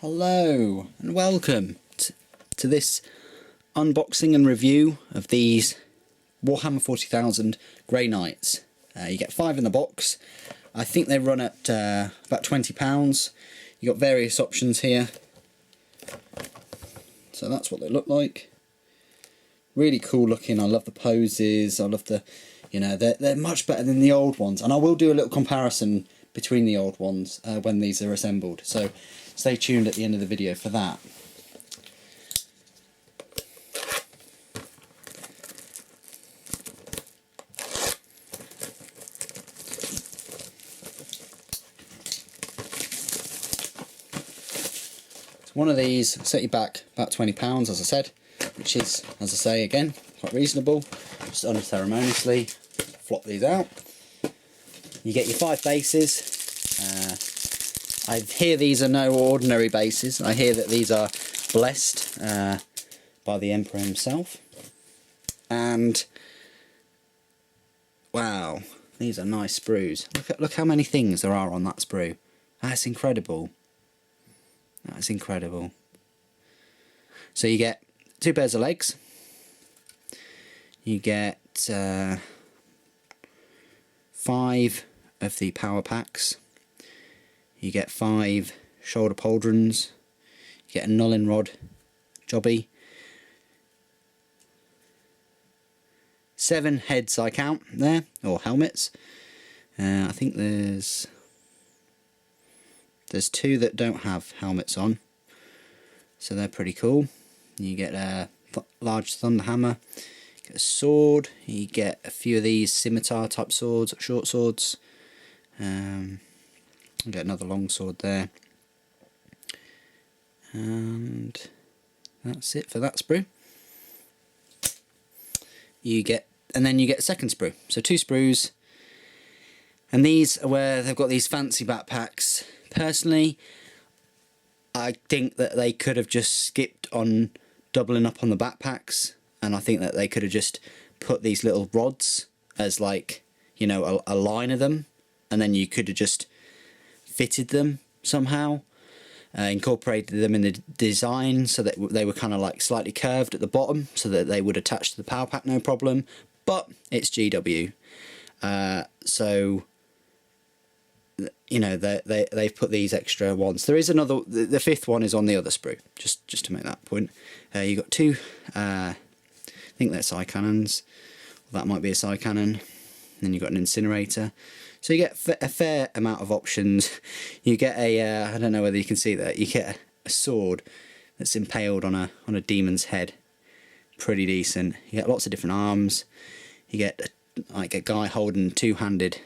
Hello and welcome to this unboxing and review of these Warhammer 40,000 Grey Knights. You get 5 in the box. I think they run at about £20. You got various options here. So that's what they look like. Really cool looking. I love the poses. I love the, they're much better than the old ones. And I will do a little comparison between the old ones when these are assembled. So stay tuned at the end of the video for that. So one of these set you back about £20, as I said, which is, as I say again, quite reasonable. Just unceremoniously flop these out. You get your 5 bases. I hear these are no ordinary bases. I hear that these are blessed by the Emperor himself. And wow, these are nice sprues. Look how many things there are on that sprue. That's incredible. That's incredible. So you get 2 pairs of legs. You get 5 of the power packs. You get 5 shoulder pauldrons. You get a nulling rod jobby. 7 heads I count there, or helmets. I think there's 2 that don't have helmets on, so they're pretty cool. You get a large thunder hammer. You get a sword. You get a few of these scimitar type swords, short swords. You get another long sword there, and that's it for that sprue. And then you get a second sprue, so 2 sprues, and these are where they've got these fancy backpacks. Personally, I think that they could have just skipped on doubling up on the backpacks, and I think that they could have just put these little rods as, like, a line of them, and then you could have just fitted them somehow, incorporated them in the design so that they were kind of like slightly curved at the bottom so that they would attach to the power pack no problem. But it's GW, so they've put these extra ones. There is another, the 5th one is on the other sprue, just to make that point. You got 2, I think they're side cannons. That might be a side cannon. Then you've got an incinerator. So you get a fair amount of options. You get a, I don't know whether you can see that, you get a sword that's impaled on a demon's head. Pretty decent. You get lots of different arms. You get like a guy holding 2-handed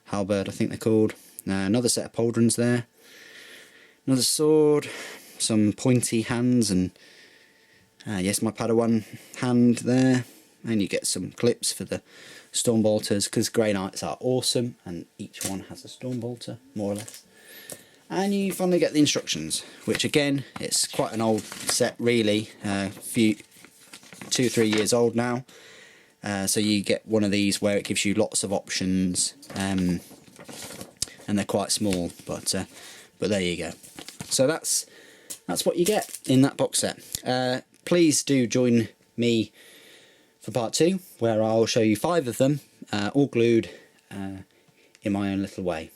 halberd, I think they're called. Another set of pauldrons there. Another sword. Some pointy hands and, yes, my Padawan hand there. And you get some clips for the Stormbolters, because Grey Knights are awesome and each one has a Stormbolter, more or less. And you finally get the instructions, which again, it's quite an old set really, 2-3 years old now. So you get one of these where it gives you lots of options, and they're quite small, but there you go. So that's what you get in that box set. Please do join me for part 2, where I'll show you 5 of them, all glued in my own little way.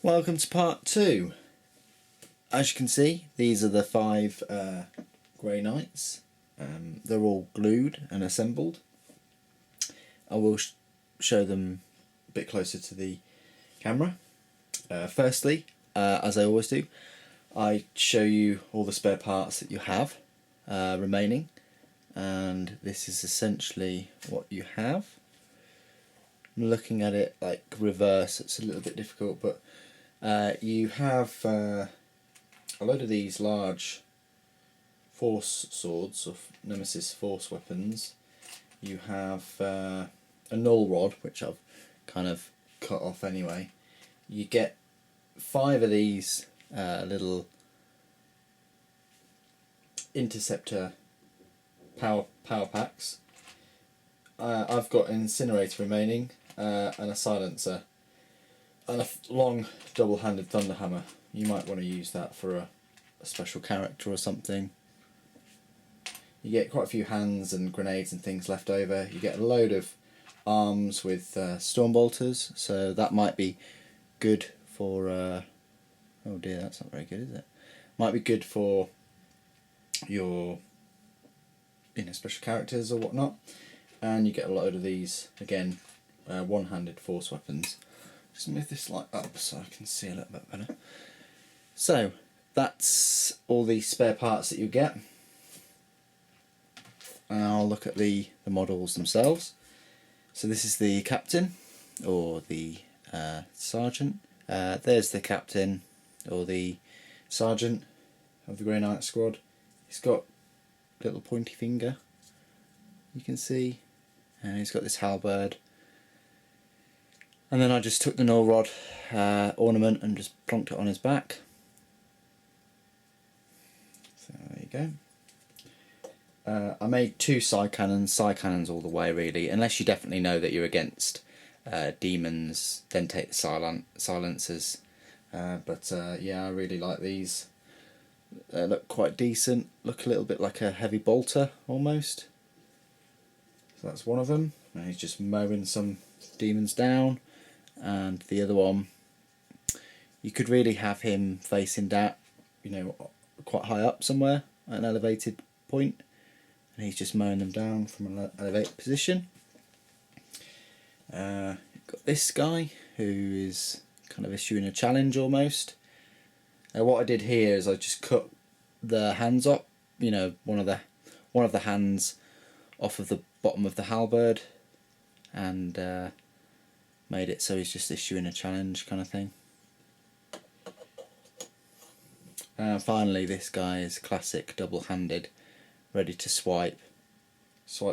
Welcome to part 2. As you can see, these are the 5 Grey Knights. They're all glued and assembled. I will show them a bit closer to the camera. Firstly, as I always do, I show you all the spare parts that you have remaining. And this is essentially what you have. I'm looking at it like reverse, it's a little bit difficult, but you have a load of these large force swords, of Nemesis force weapons. You have a null rod, which I've kind of cut off anyway. You get 5 of these little interceptor power packs. I've got an Incinerator remaining, and a silencer, and a long double-handed thunder hammer. you might want to use that for a special character or something. You get quite a few hands and grenades and things left over. You get a load of arms with storm bolters, so that might be good for oh dear, that's not very good, is it? Might be good for your special characters or whatnot. And you get a load of these, again, one-handed force weapons. Just move this light up so I can see a little bit better. So that's all the spare parts that you get. And I'll look at the models themselves. So this is the captain, or the sergeant. There's the captain, or the sergeant of the Grey Knight squad. He's got a little pointy finger, you can see, and he's got this halberd. And then I just took the null rod ornament and just plonked it on his back. So there you go. I made 2 side cannons all the way really, unless you definitely know that you're against demons, then take the silencers. But yeah, I really like these. They look quite decent, look a little bit like a heavy bolter almost. So that's one of them, and he's just mowing some demons down. And the other one, you could really have him facing down, quite high up somewhere at an elevated point, and he's just mowing them down from an elevated position. You've got this guy who is kind of issuing a challenge almost. What I did here is I just cut the hands up, one of the hands off of the bottom of the halberd, and made it so he's just issuing a challenge kind of thing. Finally, this guy is classic double-handed, ready to swipe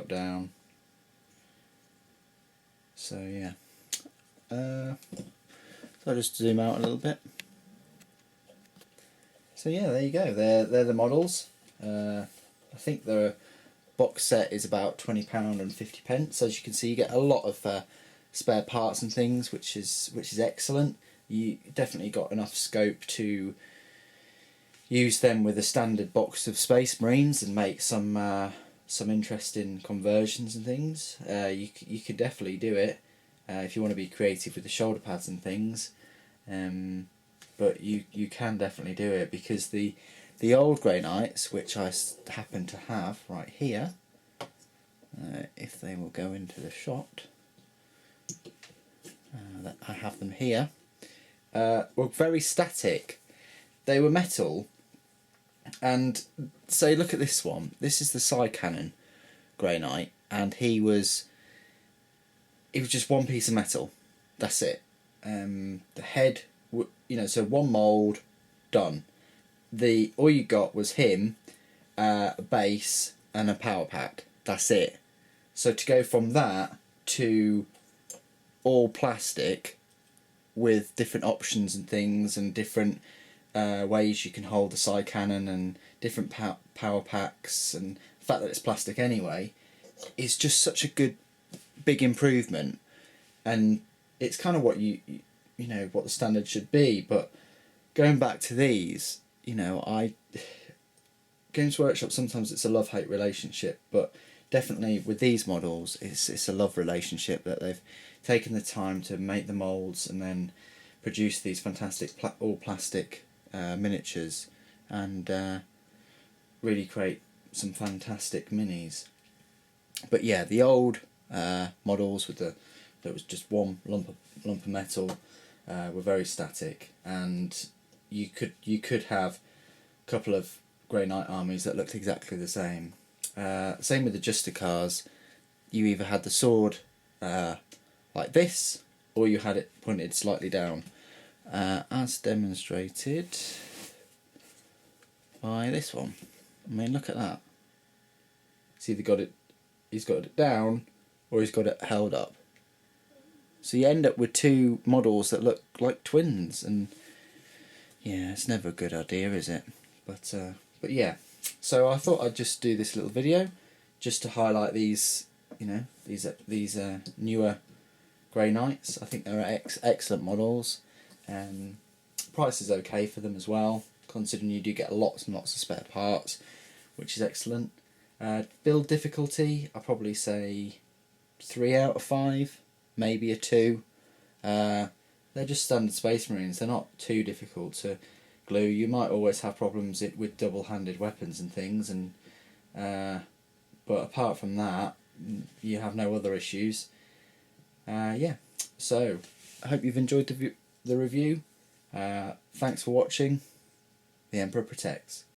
down. So yeah, so I'll just zoom out a little bit. So yeah, there you go. They're the models. I think the box set is about £20 and 50p. As you can see, you get a lot of spare parts and things, which is excellent. You definitely got enough scope to use them with a standard box of Space Marines and make some interesting conversions and things. You could definitely do it if you want to be creative with the shoulder pads and things. But you can definitely do it, because the old Grey Knights, which I happen to have right here, if they will go into the shot, I have them here, were very static. They were metal, and so look at this one. This is the side cannon Grey Knight, and he was just one piece of metal. That's it. The head, so one mould, done. All you got was him, a base and a power pack. That's it. So to go from that to all plastic with different options and things, and different ways you can hold the side cannon, and different power packs, and the fact that it's plastic anyway, is just such a big improvement. And it's kind of what what the standard should be. But going back to these, Games Workshop, sometimes it's a love-hate relationship, but definitely with these models it's a love relationship, that they've taken the time to make the moulds and then produce these fantastic all plastic miniatures, and really create some fantastic minis. But yeah, the old models with that was just one lump of metal were very static, and you could have a couple of Grey Knight armies that looked exactly the same. Same with the Justicars. You either had the sword like this, or you had it pointed slightly down, as demonstrated by this one. I mean, look at that. He's either got it down, or he's got it held up. So you end up with 2 models that look like twins, and yeah, it's never a good idea, is it? But yeah, so I thought I'd just do this little video just to highlight these, these newer Grey Knights. I think they're excellent models. price is okay for them as well, considering you do get lots and lots of spare parts, which is excellent. Build difficulty, I'd probably say 3 out of 5, maybe a 2. They're just standard Space Marines, they're not too difficult to glue. You might always have problems with double-handed weapons and things, and but apart from that, you have no other issues. Yeah, so I hope you've enjoyed the review. Thanks for watching. The Emperor protects.